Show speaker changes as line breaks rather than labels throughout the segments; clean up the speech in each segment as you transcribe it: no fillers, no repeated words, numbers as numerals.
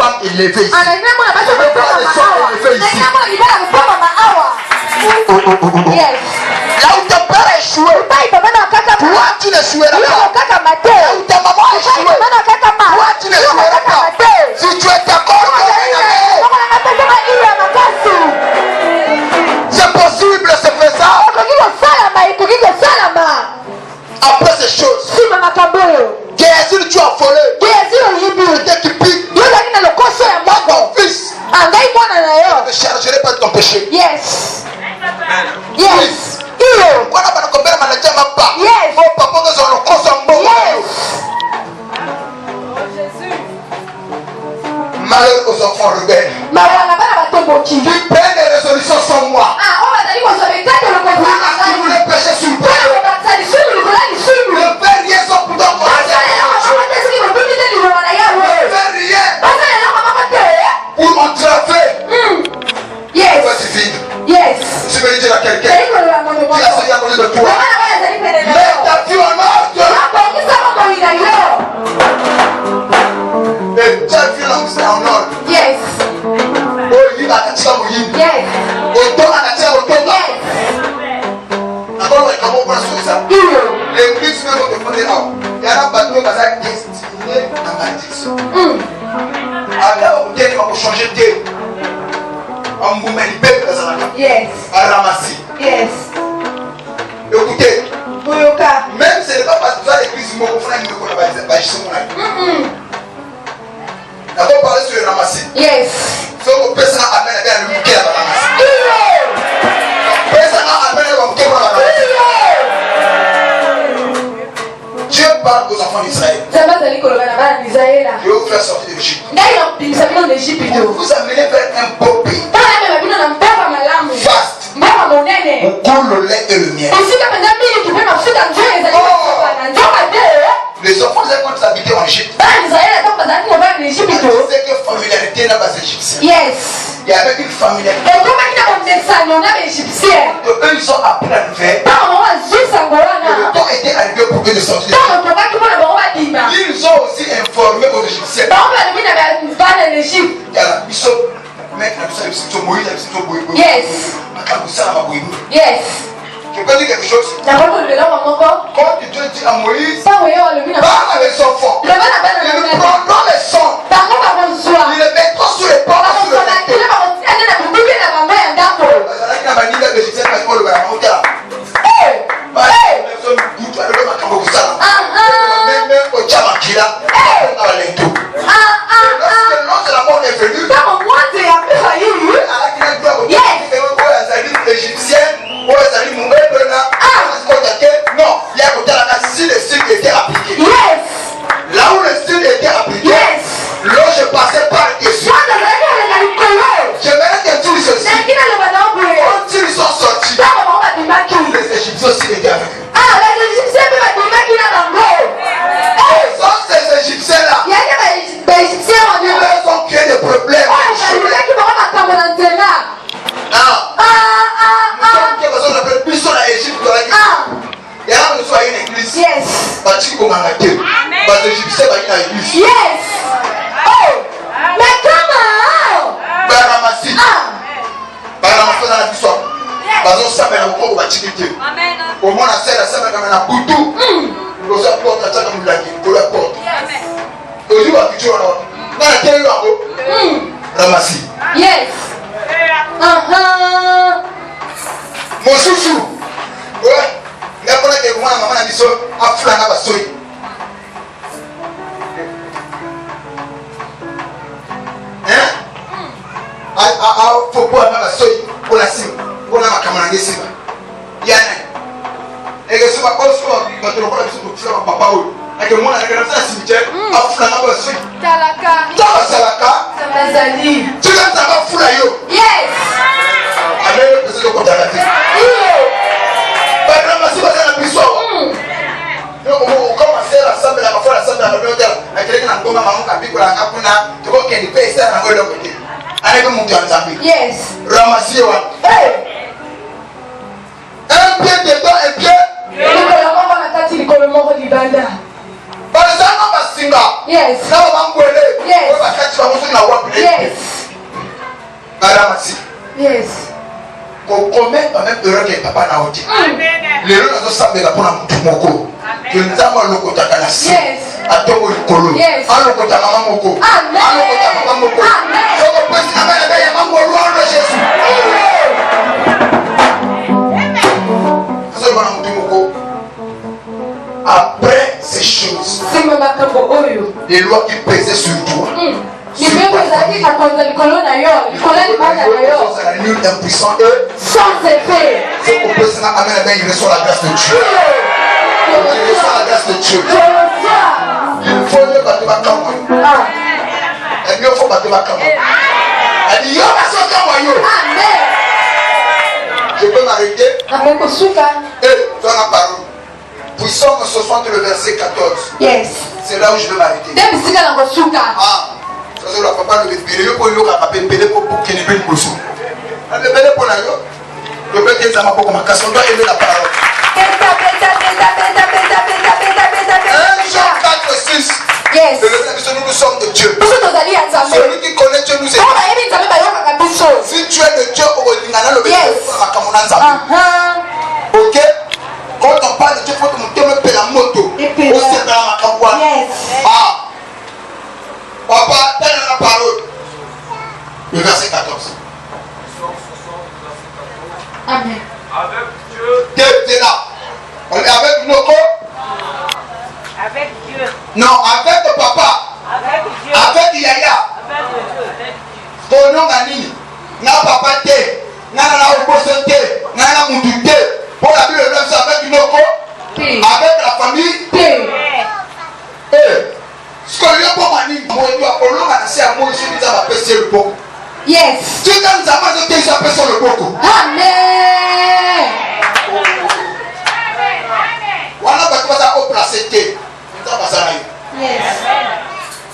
femmes élevées ici.
Je
veux voir des hommes élevés ici.
Yes.
Là où ton père a échoué, toi tu ne joueras pas. Là où ta maman a échoué, toi tu ne joueras pas. Si tu es d'accord, c'est possible, c'est faisable. Après ces choses, Gézil, tu as volé. C'était qui pique. Moi, ton fils, je ne chargerai pas de ton péché.
Yes.
Yes.
Yes.
Malheur aux enfants rebelles qui prennent des résolutions sans moi. Qui voulaient pécher sur le père. Ne fais rien sans pourtant moi. Ne fais rien pour m'entraver.
Yes.
Voici vide.
Yes.
Tu veux dire à quelqu'un qui a essayé à côté de toi. Mets ta vie en ordre. Et ta vie en ordre.
Yes.
Oyiba katika muhimu.
Yes.
Otoka katika otoka. Encore comment on pense ça? L'église même on te connaît là. Il y a un bateau qui est destiné à malédiction. Alors on vient de changer de thé. On vous met le peuple dans la main.
Yes.
À ramasser.
Yes.
Écoutez.
Boyoka.
Même si ce n'est pas parce que l'église m'a offert une école à bâtir mon ami. D'abord parler sur le ramasser.
Yes.
So on peut s'en amener à le muquer à la ramasser. On peut s'en amener à le muquer à la ramasser. Dieu parle aux enfants d'Israël. Je vais vous faire sortir de l'Égypte. Pour vous amener vers un beau pays. Vaste. Où coule le lait et le miel. Les enfants d'Israël quand ils habitaient en Égypte. C'est que familiarité là-bas c'est égyptien.
Yes.
Il y avait une familiarité. Eux ils ont appris à le faire. Le temps était arrivé pour eux de sortir. Ils ont aussi informé aux Égyptiens.
Yes. Yes.
Je peux dire quelque chose. Quand Dieu dit à Moïse, parle avec son enfant. Ils prendront les sons. Ils les mettront sur les portes. Là où le style était appliqué, là je passais par dessus. J'aimerais que tu dises ceci. Quand ils sont sortis, les Égyptiens aussi étaient avec eux. Sans ces Égyptiens-là, ils leur ont créé des problèmes. Il y a une fois une église. Bâtie comme un athée. Les Égyptiens bâtis dans l'église.
Yes. Oh. Mais comment?
Baramasi. Baramasi dans la histoire. Bazo s'appelle un gros bâti.
Amen.
Au moins la scène s'appelle comme un boutou. Nous apportons la table comme la guide. Pour la porte. Aujourd'hui, on va faire un dans la terre là-haut. Ramasi.
Yes.
Mon chouchou. Ouais. Il y a pas de maman a dit ça. À flanc à basoy. Faut pas avoir la soie pour la cime, pour la camarade de cime. Yann, et que ce soit pas soi, quand on va se faire papa ou, et que moi, la grande cimetière, à flanc à basoy.
Talaka.
Salaka.
Samazali.
Tu vas savoir foulayo.
Yes.
Avec le président de la tête. Pas ramasser la puissance. On commence à rassembler la fois, rassembler la réunion, avec quelqu'un qui a maman qui a vu la capuna, tu vois qu'il y a des pays à la réunion.
Yes.
Ramasser. Un pied dedans, un pied. Par exemple, Singa.
Yes.
Na bangwele.
Yes.
Oyo bakati bango na wapi.
Yes.
Baramasi.
Yes.
Ko commettre même erreur que papa na oti. Lelo nazo sambela pona mutu moko. Que nzamba lokotaka na si.
Yes.
Atongo likolo.
Yes.
Alokota mama moko.
Amen.
Alokota papa moko.
Amen.
Soko pesi na bana ya mango louange de Jésus. Soko bana mutu moko. Après ces choses, les lois qui pesaient sur toi, nul impuissant et
sans effet.
c'est au président Amen, il reçoit la grâce de Dieu. Il reçoit la grâce de Dieu. Il faut mieux battre ma campagne. Et mieux faut battre ma campagne. Elle dit, yo, ma soeur, campagne. Je peux m'arrêter. Et dans la parole. Puissant 60 le verset 14.
Yes.
C'est là où je vais m'arrêter. Ah, ça c'est le papa de l'esprit. Pour le papa pépé pour qu'il ne vienne pas sous. Le bébé pour la yo. Le bébé des amas pour ma casse. On doit aimer la parole. 1 Jean 4, 6.
Yes.
Nous sommes de Dieu. Celui qui connaît Dieu nous aime. Si tu es de Dieu, ok? Quand on parle de Dieu, il faut que nous te la moto.
Yes.
Ah. Papa, telle la parole. Le verset 14.
Amen.
Avec Dieu.
Dieu est là. On est avec nos corps.
Avec Dieu.
Non, avec le papa.
Avec Dieu.
Avec Yaya.
Avec Dieu.
Ton nom a nini. Na papa te. Na opposé te. Na mutu te. Pour la Bible, c'est avec nos corps. Avec la famille. Eh. Ce que l'on peut manier. Moi, il doit au long à la moi, je suis à passer le pot.
Yes.
Tu quand nous avons été à passer le pot.
Amen.
Voilà pourquoi ça a placé te. Nous avons passé là.
Yes.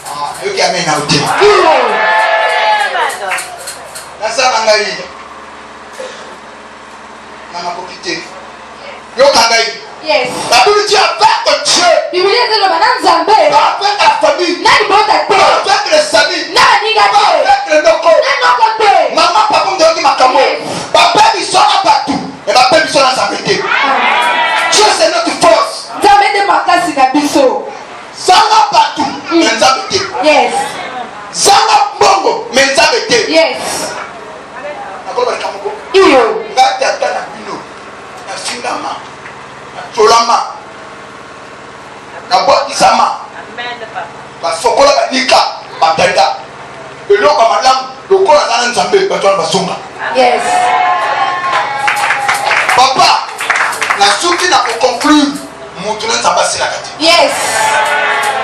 Ah, eux qui amènent à ôter. Dans ça, on a eu. On a profité. Yo kangai.
Yes.
La Bible dit avec Dieu. Pas avec la famille. Pas avec les amis. Pas avec les locaux. Maman, papa me donne ma camo. Papa, ils sont là partout. Et papa, ils sont là sa vérité. Dieu, c'est notre force. Ça va partout. Mais ça vérité.
Yes.
Ça va bongo. Mais ça vérité.
Yes.
D'accord, le camo.
Iyo.
Gardez à la bino. Na singama. Na tolama. Na botisama.
Amen, papa.
Basokola banika. Batenda. Eloko malamu. Lokola nana nzambe. Batwana basonga.
Yes.
Papa. Na suki na conclure. Mutu na nzamba sila kati.
Yes.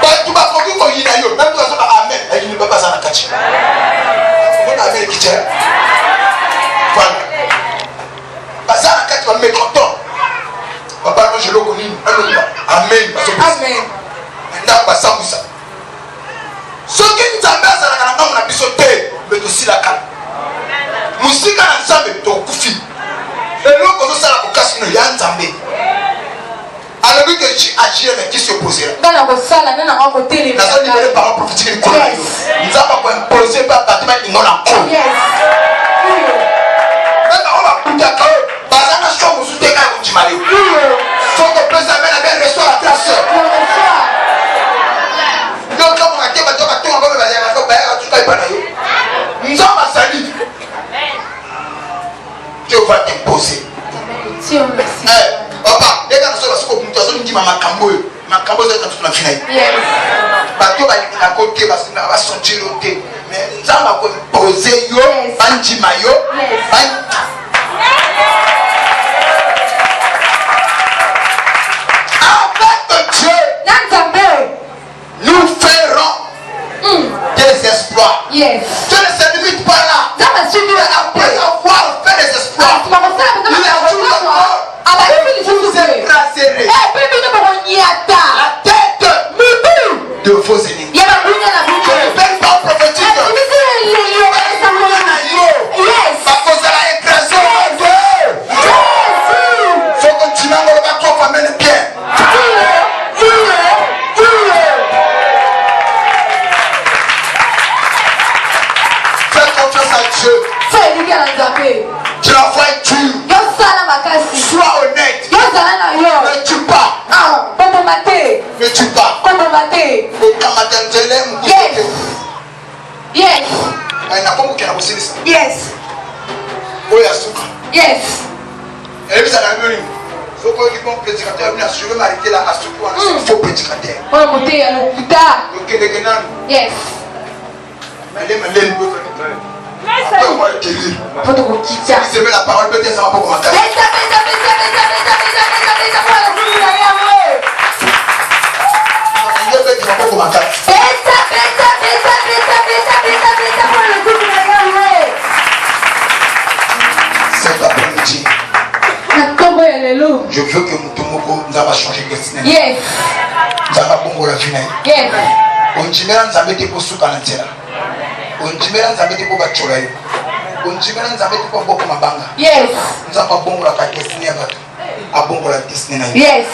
Batu bakoki ko yina yo. Même toi ça amen. Ayi ni papa sana kati. On a avec qui voilà. Bazana kati ba mécontent. Papa moi je le connais. Amen.
Amen.
Nda ba samusa. Soki nzambe azala kana ngamu na biso te, mais to silaka. Musika na nzambe to kufi. Eloko zo sala ko kasi no ya nzambe. Alors que tu agis mais qui s'opposera.
Dans la salle, dans la côté
La salle libérée par un prophétique de Kola. Nous avons pas imposé par bâtiment qui n'ont pas encore.
Yes.
Maintenant on va couper à cœur. Bazana choc au soutien quand vous t'imagez. Faut que le président la belle reçoit la place. Donc comme on a dit, on va tout en bas, on va aller à la coupe, on va tout caler par là. Nous avons sali. Dieu va t'imposer. Papa, les gars, nous sommes à ce dit ma cambo c'est quand tu l'as fini. Bateau va être à côté parce que va sortir le thé. Mais nous allons poser yo, banji mayo, avec Dieu, nous ferons des exploits.
Yes.
Dieu ne se limite pas là. Après avoir fait des exploits, il a toujours encore. Vous écraserez la tête de vos ennemis. Je ne vais pas prophétique. Parce que ça a écrasé. Il faut continuer à me faire bien. Dieu.
so elingi na nzambe
Travaille dur.
yosala makasi
Sois honnête.
yozala na yo
Ne tue pas.
koboma te
Ne tue pas.
koboma te yes yes
nakomokela kosilisa
yes
oyo ya suka
yes
elebisaka nini soki oyoki bon prédicateur bino asure marité la asuki wana faux prédicateur
oyo mote ya lokuta
okendeke nanu
yes
malemi
po tokokitya
seme la parole peut ezama poko makasi
pesa pesa pesa pesa pesa pesa pesa pesa po na kutu na yango
nge pekima poko makasi
pesa pesa pesa pesa pesa pesa pesa po na kutu na yango
cet après-midi
na nkombo ya lelo
je veux que moto moko nzambe achange destin
yes
nzambe abongola vi na ye
yes
ondimela nzambe te kosuka na nzela ondimela nzambe te po bacola yo ondimela nzambe te po boko mabanga
yes
nzambe abongolaka destin ya bato abongola destin na yo
yes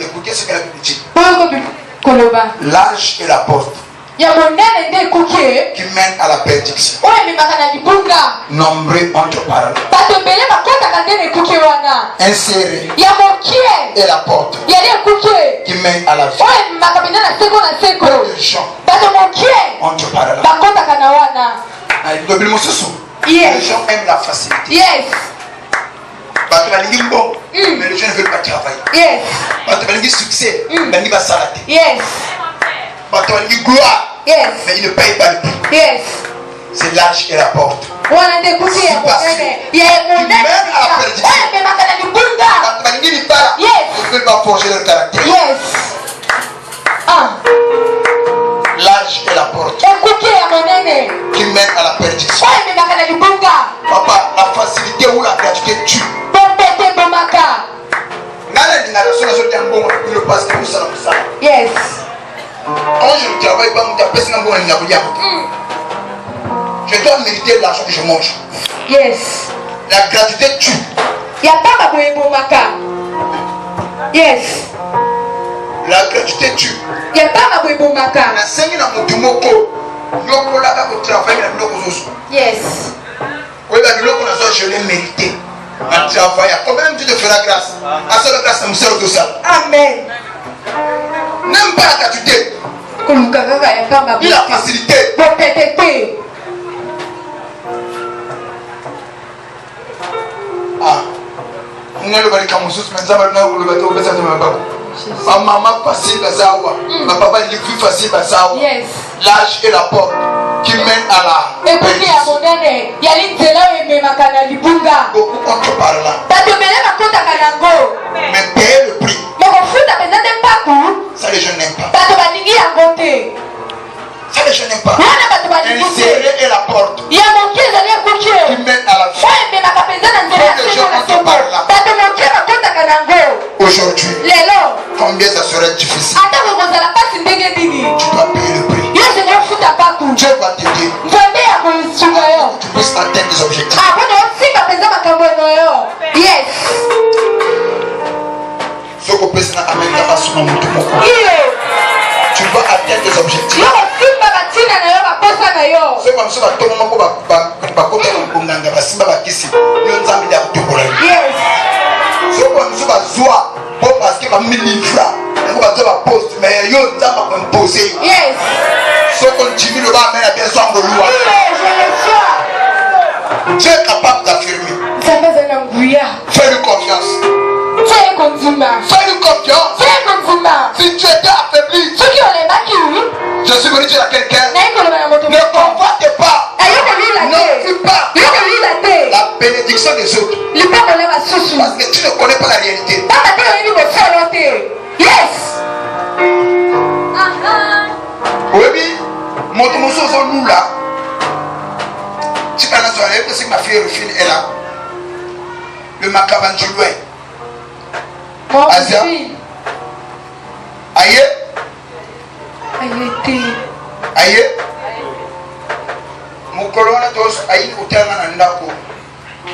écoutez ce que la Bible dit
oyo koloba
l'âge et la porte
ya monene nde ekuki
qui mène à la perdition
oyo ememaka na libunga
nombreux entre parole
bato ebele bakotaka nde na ekuki wana
inséré
ya mokie
et la porte
yali ekuki
qui mène à la vie
oyo ememaka mpenza na seko na seko
peu de gens
bato mokie
entre parole
bakotaka na wana
lobeli mosusu
Yes.
les gens aiment la facilité
yes
bato balingi mbongo mais les gens ne veulent pas travailler
yes
bato balingi succès balingi basala te
yes
bato balingi gloire
yes
mais ils ne payent pas le prix
yes
c'est l'âge et la porte
wana nde ekuki ya monene ya monene oyo ememaka na libunga
bato balingi libala
Yes.
ils ne veulent pas forger leur caractère
yes
l'âge et la porte
ekuki ya monene
qui mène à la perdition
oyo ememaka na libunga
papa la facilité ou la gratuité tue
bombe te bomaka
nana lingaka so nazotia mbongo le passe que mosala mosala
yes
quand je ne travaille pas moto apesi nga mbongo nalinga kolia moto je dois mériter l'argent que je mange
yes
la gratuité tue
ya pamba boye bomaka yes
la gratuité tue
ya pamba boye bomaka
nasengi na motu moko yokolaka kotravaille na biloko ozoso
yes
oyeba biloko nazwa je l'ai mérité na travaille combien Dieu te fera grâce asala grâce na mosala ozosala
amen
même pas la gratuité
koluka kaka ya pamba
ni la facilité
bopete te
ngalo balika mosusu me nzambe alina koloba te opesa te mabako bamama facile baza awa bapapa livi facile baza awa
yes
l'âge et la porte qui mène à la
ekuki ya monene yali nzela oyo ememaka na libunga
beaucoup contre par là
bato ebele bakotaka nango
mais payer le prix
me kofuta mpenza nde mpaku
ça les gens n'aiment pas
bato balingi yango te
ça les gens n'aiment pas
wana bato balingi te
insérer et la porte
ya mokie ezali ekuki
qui mène à la vie
oyo ememaka mpenza na nzela ya seko na seko bato mokie bakotaka nango
aujourd'hui
lelo
combien ça serait difficile
ata kokozala mpasi ndenge nini
tu dois payer le prix
yo zengi ofuta mpaku
Dieu va t'aider
nzambe ya kosunga yo
tu puisses atteindre des objectifs
apona osimba mpenza makambo eno yo yes
soko opesi na ameni ya basuna motu moko
iyo
tu dois atteindre des objectifs
yo kosimba batina na yo baposa na yo
soki bamosusu batongo moko bakota bonganga basimba bakisi yo nzambe nde akotombola yo
yes
soki bamosusu bazwa po parceke bamilivra yango bazwa baposte mais yo nzambe akoimpose yo
yes
soki ondimi loba amena bien zwango luwa Dieu est capable d'affirmer
nzambe azali na nguya
fais-lui confiance
tie kondima
fais-lui confiance
tie kondima
si tu étais affaibli
soki olemaki
je suis venu dire à quelqu'un
nayi koloba na moto
ne convoite pas
ayokolila
ne
te
fuis pas
yokolila te
la bénédiction des autres
lipakola basusu
parce que tu ne connais pas la réalité
pamba te oyebi bosolo te yes
oyebi moto mosusu ozolula tika nazwa nayebi te soki ma fille refine est là le makabanjolwe Asia. aye aye mokolo wana ayini kotelanga na ndako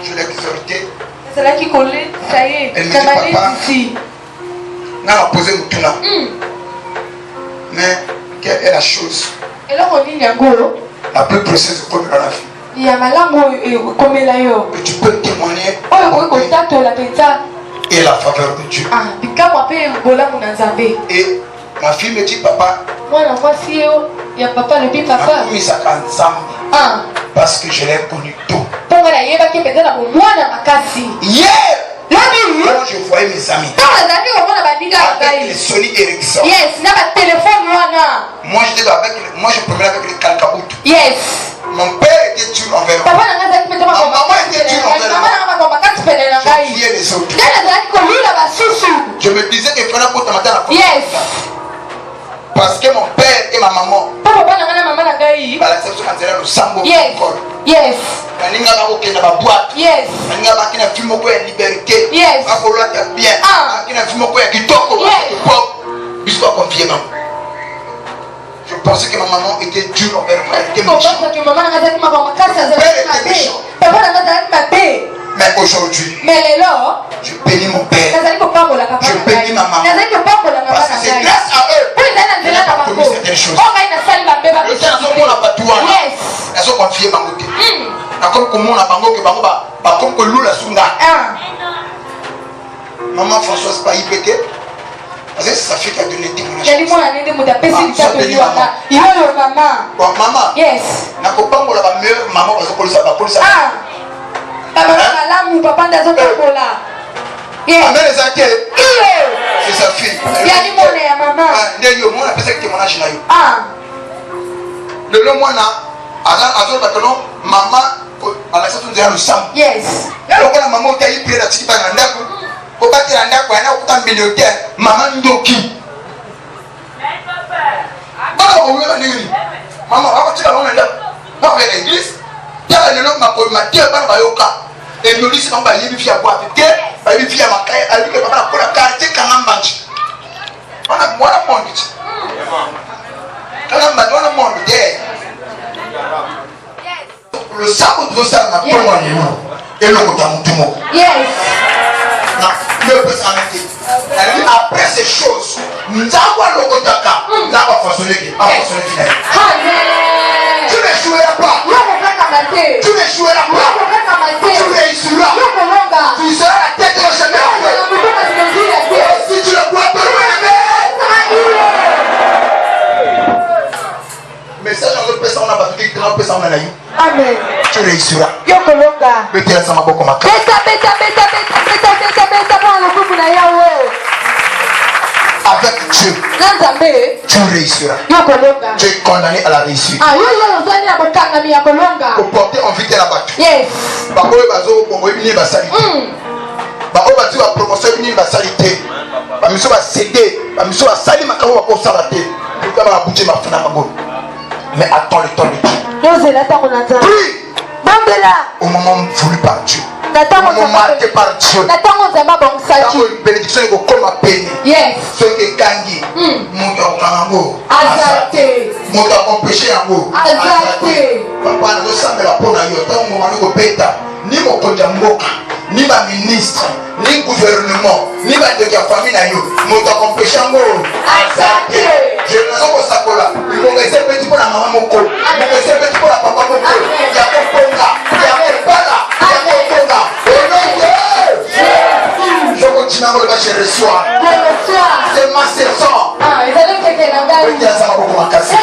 je l'exhorté
ezalaki kolesa ye
Elle me
na
dit, papa.
baletisi
nga bapose motuna mais quelle est la chose
eloko nini yango
la plus précieuse okomela na vie
ya malamu komela yo
que tu peux témoigner et la faveur de Dieu. Et ma fille me dit, papa, parce que je l'ai connu tôt. Hier, quand je voyais mes amis avec les Sony Ericsson, moi je promenais avec les Calcabout. Mon père était dur envers moi. Ma maman était dure envers moi. Je fiais les autres. Je me disais que Frana pour matin la parce que mon père et ma maman l'acception quand elle a le sambo encore. Naninga ba okenda ba boîte. Naninga ba kina film ko ya liberté. Ba ko lata bien. Kina film ko ya kitoko. Bisco confier maman. Je pensais que ma maman était dure envers moi. Elle était méchante. Mais aujourd'hui, je bénis mon père. Je bénis ma maman. Parce que c'est grâce à eux qu'elle a commis certaines choses. Le temps où on n'a pas tout, elles ont confié ma côté. Comme on a bango que bango ba comme que l'eau la sunga. Maman Françoise pas y pété. Parce que ça fait qu'elle donne des témoignages. Bon, maman. Yes. Na ko bango la ba meilleure maman parce que police ba police. C'est sa fille. Le long moi maman à la sortie de Sam. Yes. La maman qui a eu la petite pour bâtir un arbre, elle a autant millionnaire. Maman Ndoki. Maman, tu vas à l'église. Le long m'a dit et nous disons qu'on va y vivre à boire avec elle, va y vivre à ma caille, avec le papa pour la quartier quand on mange. On a moins de monde. Quand on mange, on a moins de terre. Le sabot de ça n'a pas moins de nous. Et le côté de tout. Yes. Le peut s'arrêter. Après ces choses, nous avons le côté de la façonner qui a façonné finalement. Tu ne joueras pas. Tu ne joueras pas. Tu réussiras. Tu seras la tête de la chemin. Si tu le crois, tu le message en autre personne, on a pas dit que grand personne on a eu. Amen. Tu réussiras. Mettez la sama boko maka. Avec Dieu, tu réussiras. Tu es condamné à la réussite. Pour porter en vite la batte. Yes. Bakoye bazo bongo ebini ba salite. Bakoye bazo ba promotion ebini ba salite. Ba miso ba céder, ba miso ba sali makamo ba ko salate. Pour que ba bouger ma fana bango. Mais attends le temps de Dieu. Oui. Au moment voulu par Dieu. Au moment marqué par Dieu. La bénédiction est comme ma peine. Yes. Ce qui est gangi. Mon kango. Azate. Mon empêché yango. Azate. Papa na samba la pona yo. Tant mon mari ko beta. Ni mo konja mboka. Ni ba ministre. Ni gouvernement. Ni ba de la famille na yo. Mon empêché yango. Azate. Je ne sais pas ça là. Il faut que c'est petit pour la maman moko. Il faut que c'est petit pour la papa moko. Il y a pas ponga. Il y a pas là. Il y a pas ponga. Je continue à me je reçois. C'est ma saison. C'est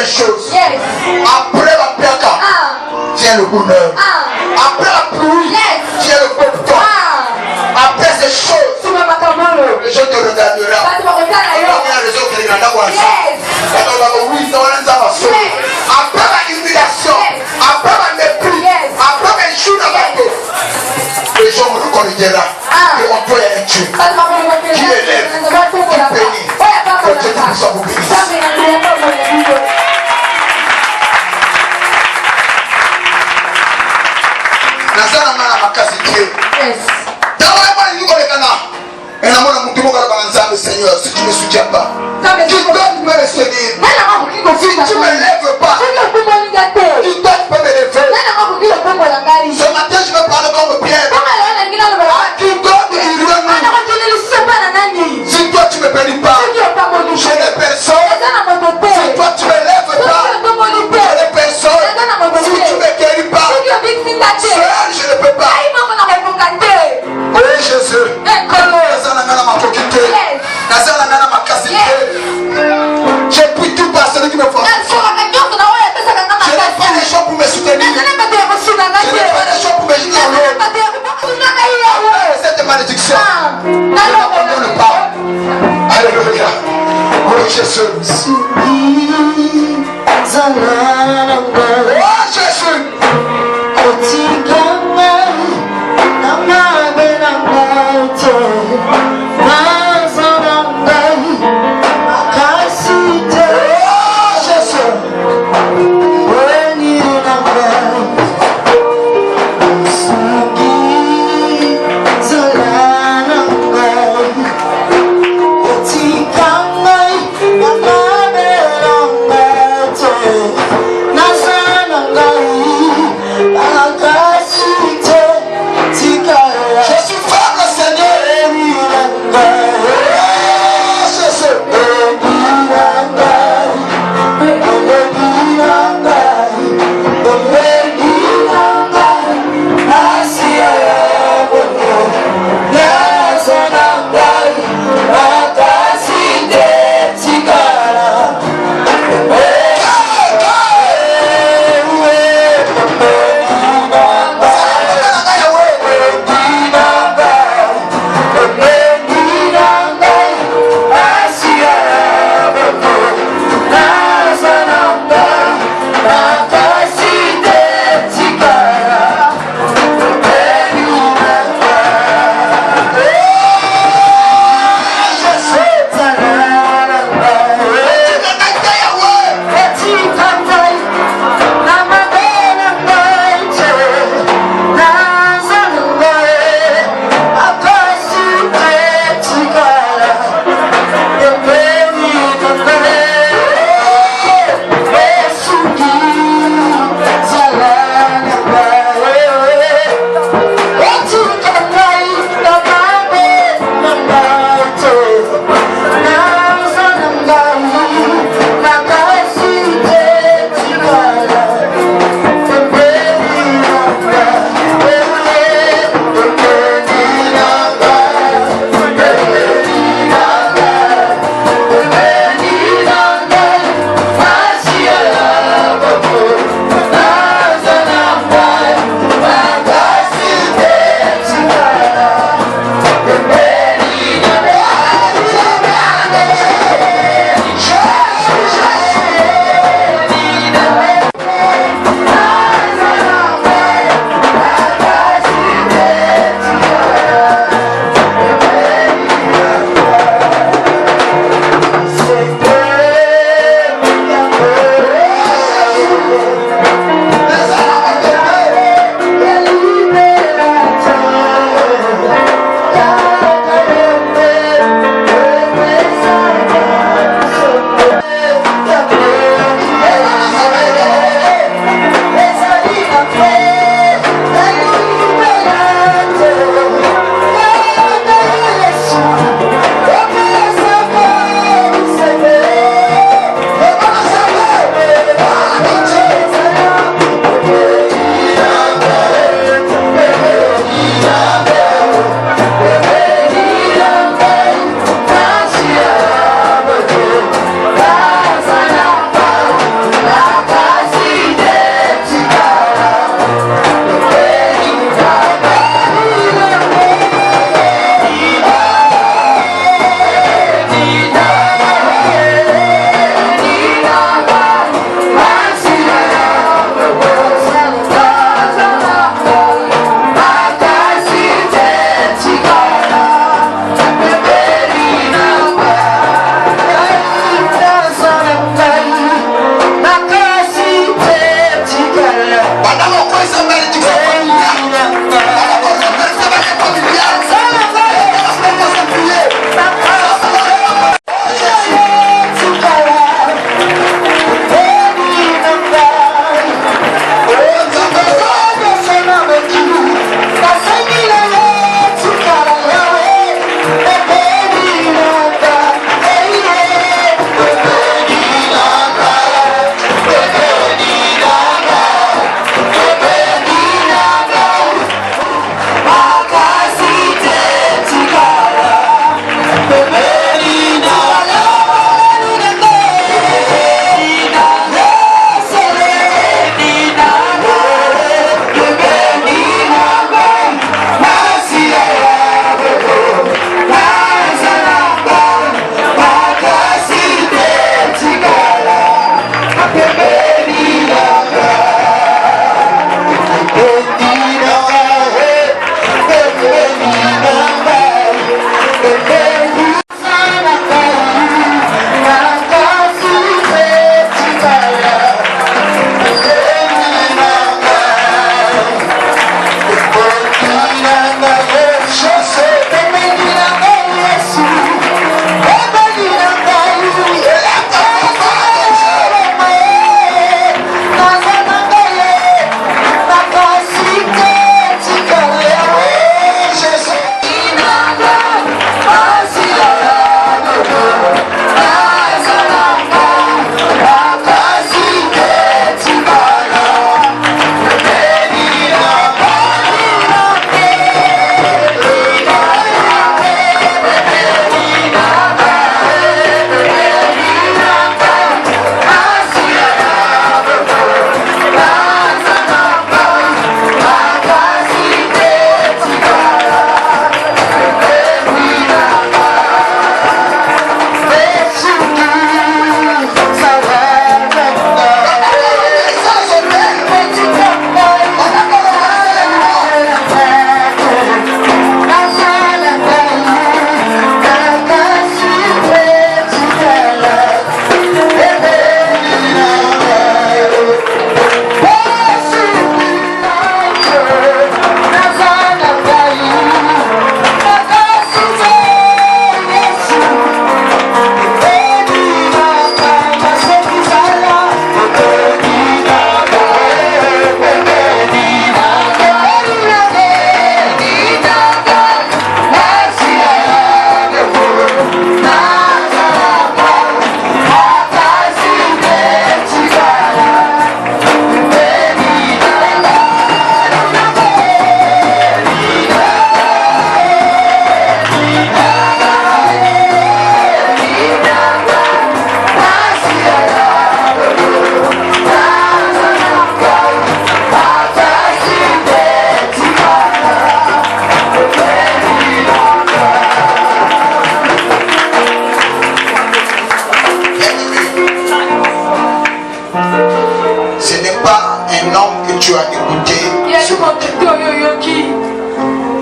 chose. Yes. Après la plaka, vient le bonheur. Après la pluie, vient le beau temps. Après ces choses, les gens te regarderont. Après la humiliation, après la mépris, après la chute à bateau, les gens me reconnaîtront. Et on doit être Dieu qui élève, qui bénit. Que Dieu te soit vous bénisse. Nazana mwana makasi Dieu.
Yes.
Dawa moi ni ko lekana. Et na mona mutu moko ba nzambe Seigneur, si tu me soutiens pas. Tu dois me soutenir. Si tu me lèves pas. Tu dois me lever. Ce matin je vais parler comme Pierre. Tu dois me dire. Si toi tu me bénis pas, je n'ai personne. Si toi tu me lèves pas, je n'ai personne. Si tu me guéris pas, seul je ne peux pas. Oui Jésus. J'ai pris tout par celui qui me force. Je n'ai pas les gens pour me soutenir. Je n'ai pas les gens pour me jeter en l'eau. Cette malédiction, je n'abandonne pas. Alléluia. Oh Jésus. Oh Jésus.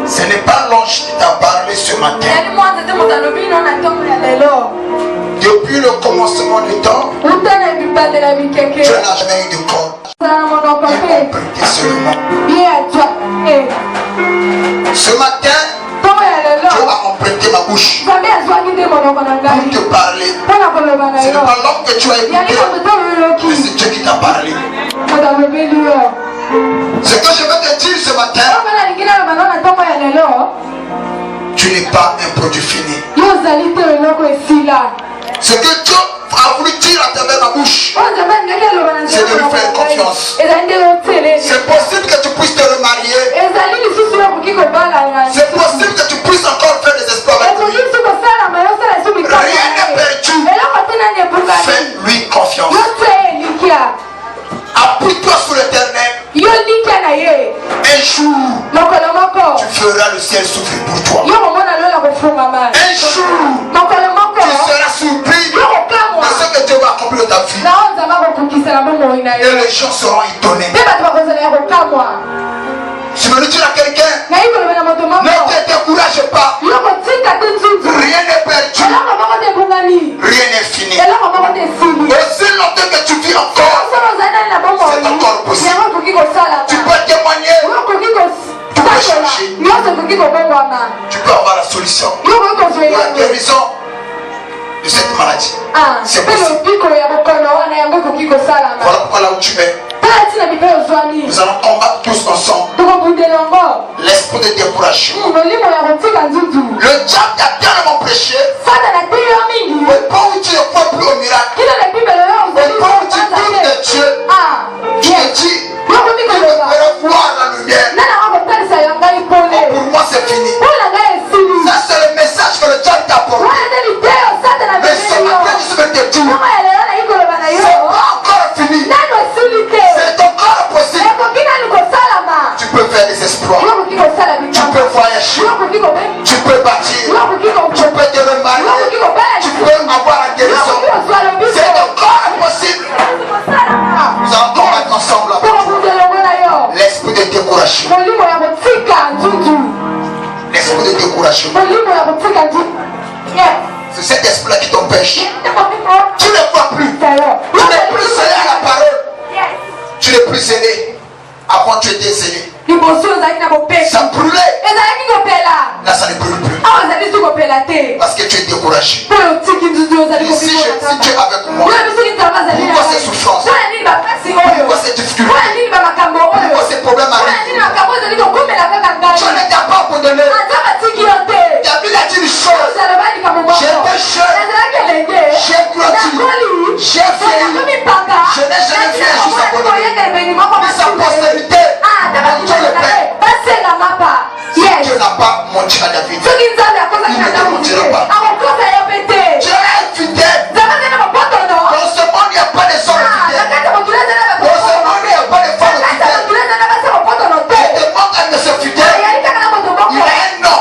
Ce n'est pas l'ange qui t'a parlé ce matin. Depuis le commencement du temps, tu n'as jamais eu de corps. Il emprunté seulement. Ce matin, Dieu a emprunté ma bouche pour te parler. Ce n'est pas l'homme que tu as écouté, mais c'est Dieu qui t'a parlé. Ce que je veux te dire ce matin, tu n'es pas un produit fini. Ce que Dieu a voulu dire à travers ma bouche, c'est de lui faire confiance. C'est possible que tu puisses te remarier. C'est possible que tu puisses encore faire des exploits avec lui. Rien n'est perdu. Fais-lui confiance. Appuie-toi sur l'Éternel. Un jour, tu feras le ciel s'ouvrir pour toi. Un jour, tu seras surpris de ce que Dieu va accomplir dans ta vie. Et les gens seront étonnés. Je veux le dire à quelqu'un, ne te décourage pas. Rien n'est perdu. Rien n'est fini. Aussi longtemps que tu vis encore, c'est encore possible. Tu peux témoigner. Tu peux changer. Tu peux avoir la solution. La guérison de cette maladie. C'est possible. Voilà pourquoi là où tu es, nous allons combattre tous ensemble l'esprit de découragement. Le diable t'a tellement prêché. Au point où tu ne crois plus au miracle, au point où tu doutes de Dieu, tu te dis, je vais voir la lumière. Pour moi c'est fini. Ça c'est le message que le diable t'a apporté. Mais ce matin je vais te dire, c'est pas encore fini. C'est encore possible. Tu peux faire des exploits. Tu peux voyager. Tu peux bâtir. Tu peux te remarier. Tu peux avoir la guérison. C'est encore possible. Nous allons combattre ensemble. L'esprit de découragement. L'esprit de découragement. C'est cet esprit-là qui t'empêche. Tu ne crois plus. Tu n'es plus scellé à la parole. Tu n'es plus scellé. Avant tu étais scellé. Ça brûlait. Là ça ne brûle plus. Parce que tu es découragé. Ici si tu es avec moi, pourquoi ces souffrances? Pourquoi ces difficultés? Pourquoi ces problèmes arrivent? Je ne t'ai pas abandonné. David a dit une chose. J'étais jeune. J'ai grandi. J'ai vieilli. Je n'ai jamais fait un juste abandonné. Mais sa postérité, Dieu le Père. Dieu n'a pas menti à David. Il ne te mentira pas. Dieu est fidèle. Dans ce monde, il n'y a pas de hommes fidèles. Dans ce monde, il n'y a pas de femmes fidèles. Il demande à de ce fidèle. Il a un nom.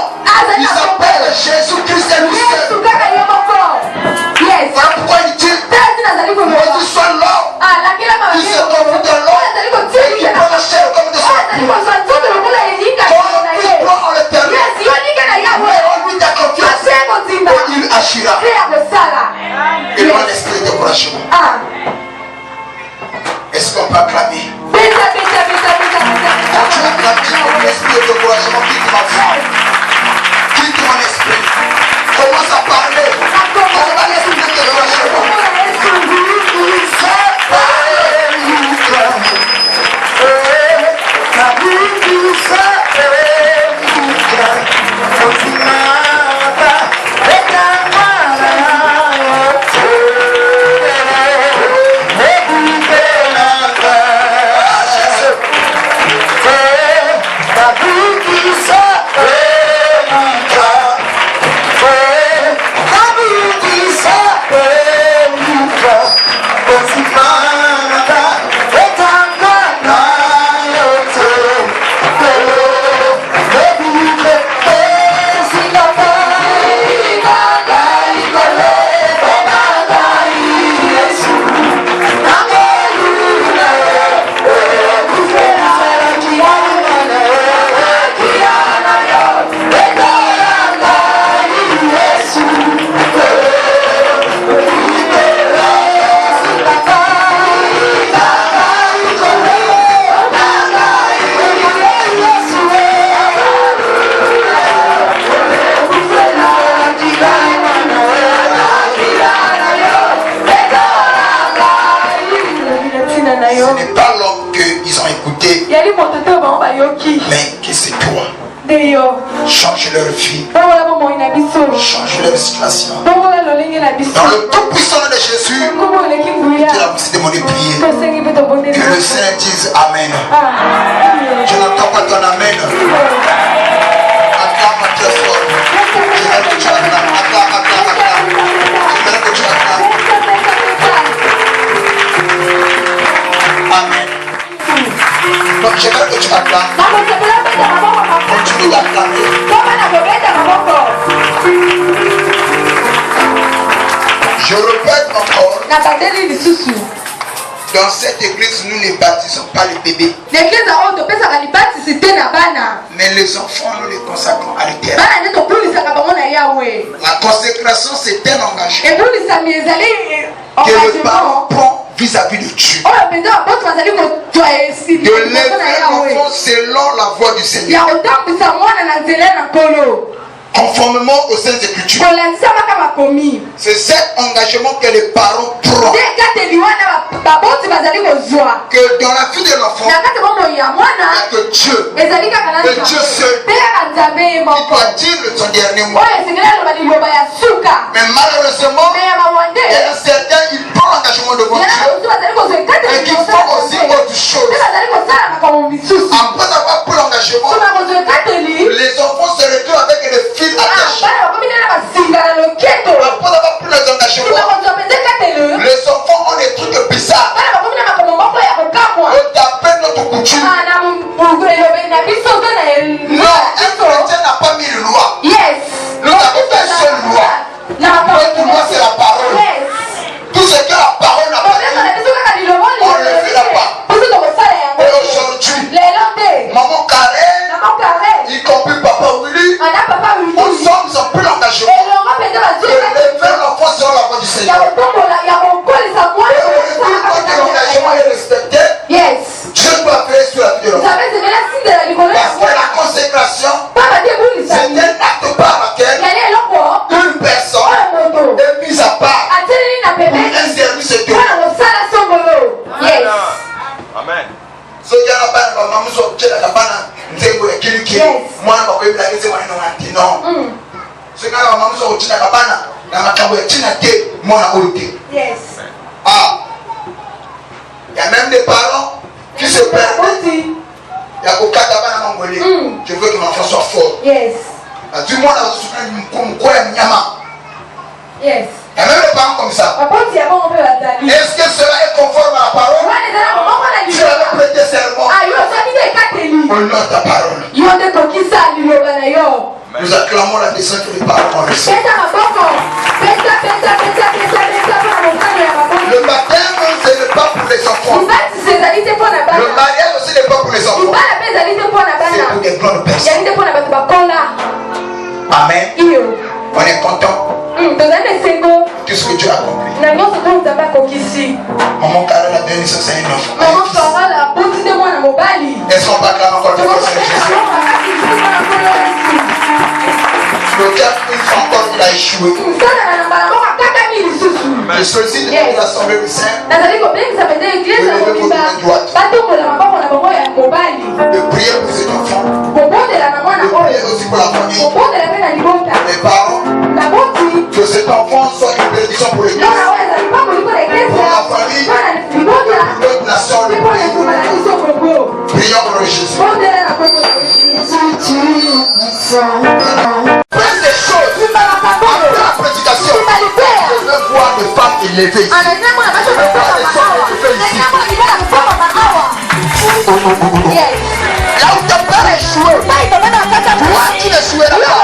Il s'appelle Jésus-Christ et lui seul. Voilà pourquoi il dit, Moïse soit l'homme. Il se confie dans l'homme. Et il prend la chair comme de son cou. Il agira. Et loin l'esprit de découragement. Est-ce qu'on peut acclamer? Quand tu acclames, dis mon esprit de découragement, quitte ma vie. Quitte mon esprit. Commence à parler. Comment l'esprit de découragement? Mais que c'est toi. Change leur vie. Change leur situation. Dans le tout-puissant nom de Jésus, tu as aussi demandé de prier. Que le Seigneur dise Amen. Je n'entends pas ton Amen. Acclame à Dieu fort. Je veux que tu acclames. Acclame. Je veux que tu acclames. Amen. Donc je veux que tu acclames. Continue d'acclamer. Je répète encore. Dans cette église, nous ne baptisons pas les bébés. Mais les enfants, nous les consacrons à l'éternel. La consécration, c'est un engagement que le parent prend vis-à-vis de Dieu. De l'élever l'enfant selon la voix du Seigneur. Conformément aux Saintes Écritures. C'est cet engagement que les parents prennent. Que dans la vie de l'enfant, il n'y a que Dieu. Que Dieu seul. Il doit dire son dernier mot. Mais malheureusement, il y a certains, ils prennent l'engagement devant Dieu. Et qui font aussi autre chose. Après avoir pris l'engagement, les enfants se retrouvent avec des fils attachés. Après avoir pris les engagements, les enfants ont des trucs bizarres. On t'appelle notre coutume. Non, un chrétien n'a pas mis une loi. Nous avons fait une seule loi. Notre loi, c'est la parole. Tout ce que la parole n'a pas dit, on ne le fera pas. Et aujourd'hui, maman Karen, y compris papa Willy, ensemble, ils ont pris l'engagement de lever l'enfant selon la voix du Seigneur. Et aujourd'hui, quand l'engagement est respecté, Dieu doit faire sur la vie de l'enfant. Parce que la consécration, c'est un acte par lequel une personne est mise à part pour un service de Dieu. Amen. So jana bana ba mamu so chela ka bana nzengo ya kiliki mwana ba kwebila keze mwana ngati no. So kana ba mamu so chela ka bana na makambo ya china te mwana uluti. Ah. Il y a même des parents qui se permettent. Ya kokata bana mangole. Je veux que mon enfant soit fort. Du moins dans ce mko ya mnyama. Il y a même des parents comme ça. Est-ce que cela est conforme à la parole? Tu avais prêté serment au nom de ta parole. Nous acclamons la descente des paroles. Le baptême, ce n'est pas pour les enfants. Le mariage aussi n'est pas pour les enfants. C'est pour des grandes personnes. Amen. On est content. Tout ce que Dieu a accompli. Maman Karen a donné ça, c'est un enfant. Est-ce qu'on peut acclamer encore le Seigneur Jésus? Le diable, une fois encore, il a échoué. Je sollicite de l'Assemblée du Saint de lever votre main droite, de prier pour cet enfant, de prier aussi pour la famille, les parents, que cet enfant soit une bénédiction pour l'Église, pour la famille, pour l'autre nation, le pays. Prions pour le Jésus. Faites des choses après la prédication. Je veux voir des femmes élevées ici. Je veux voir des hommes élevés ici.